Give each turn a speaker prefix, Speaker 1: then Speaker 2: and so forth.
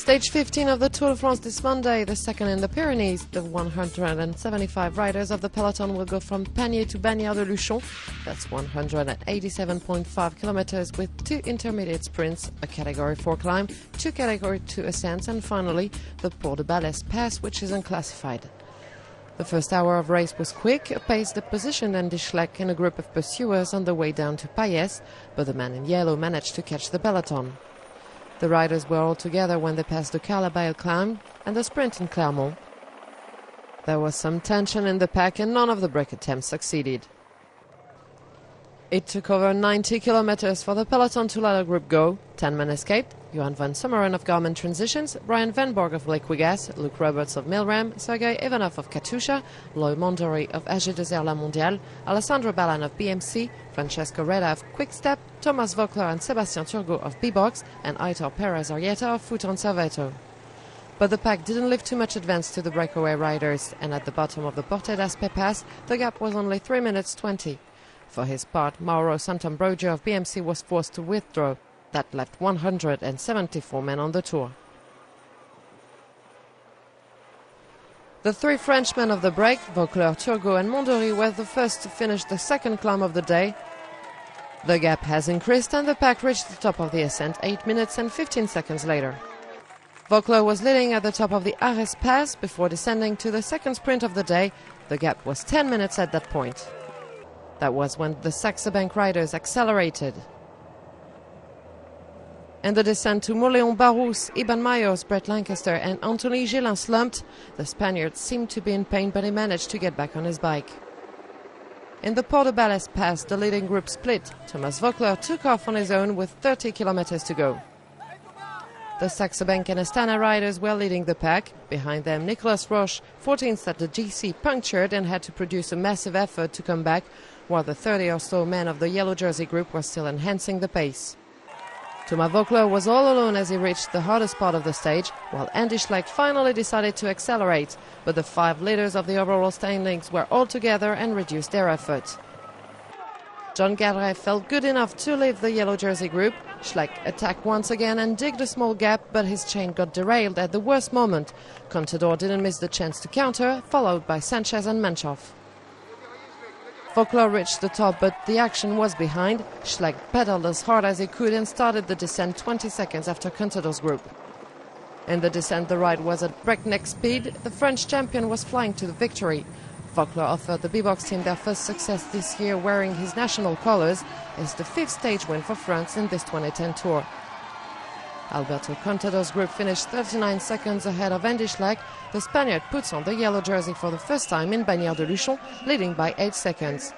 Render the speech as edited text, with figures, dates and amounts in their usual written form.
Speaker 1: Stage 15 of the Tour de France this Monday, the second in the Pyrenees. The 175 riders of the peloton will go from Pagny to Bagnères de Luchon. That's 187.5 kilometers with 2 intermediate sprints, a Category 4 climb, 2 Category 2 ascents, and finally the Port de Balès pass, which is unclassified. The first hour of race was quick, a pace that positioned Andy Schleck in a group of pursuers on the way down to Paillès, but the man in yellow managed to catch the peloton. The riders were all together when they passed the Calabaille climb and the sprint in Clermont. There was some tension in the pack and none of the break attempts succeeded. It took over 90 kilometers for the peloton to let a group go. 10 men escaped: Johan van Summeren of Garmin Transitions, Brian Van Borg of Lake Wigas, Luke Roberts of Milram, Sergei Ivanov of Katusha, Loïc Mondori of AG Desert La Mondiale, Alessandro Ballan of BMC, Francesco Reda of Quickstep, Thomas Voeckler and Sébastien Turgot of B-Box, and Aitor Perez Arrieta of Futon Serveto. But the pack didn't leave too much advance to the breakaway riders, and at the bottom of the Porte d'Aspet pass, the gap was only 3 minutes 20. For his part, Mauro Santambrogio of BMC was forced to withdraw. That left 174 men on the tour. The 3 Frenchmen of the break, Voeckler, Turgot and Mondori, were the first to finish the second climb of the day. The gap has increased and the pack reached the top of the ascent 8 minutes and 15 seconds later. Voeckler was leading at the top of the Arès Pass before descending to the second sprint of the day. The gap was 10 minutes at that point. That was when the Saxe Bank riders accelerated. In the descent to Moléon-Barousse, Iban Mayos, Brett Lancaster and Anthony Gillin slumped. The Spaniard seemed to be in pain, but he managed to get back on his bike. In the Port de Balès pass, the leading group split. Thomas Voeckler took off on his own with 30 kilometers to go. The Saxe Bank and Astana riders were leading the pack. Behind them, Nicolas Roche, 14th at the GC, punctured and had to produce a massive effort to come back, while the 30 or so men of the yellow jersey group were still enhancing the pace. Thomas Voeckler was all alone as he reached the hardest part of the stage, while Andy Schleck finally decided to accelerate, but the 5 leaders of the overall standings were all together and reduced their effort. John Gadret felt good enough to leave the yellow jersey group. Schleck attacked once again and digged a small gap, but his chain got derailed at the worst moment. Contador didn't miss the chance to counter, followed by Sanchez and Menchoff. Voeckler reached the top, but the action was behind. Schleck pedaled as hard as he could and started the descent 20 seconds after Contador's group. In the descent, the ride was at breakneck speed. The French champion was flying to the victory. Voeckler offered the B-Box team their first success this year wearing his national colours. It's the 5th stage win for France in this 2010 Tour. Alberto Contador's group finished 39 seconds ahead of Andy Schleck. The Spaniard puts on the yellow jersey for the first time in Bagnères de Luchon, leading by 8 seconds.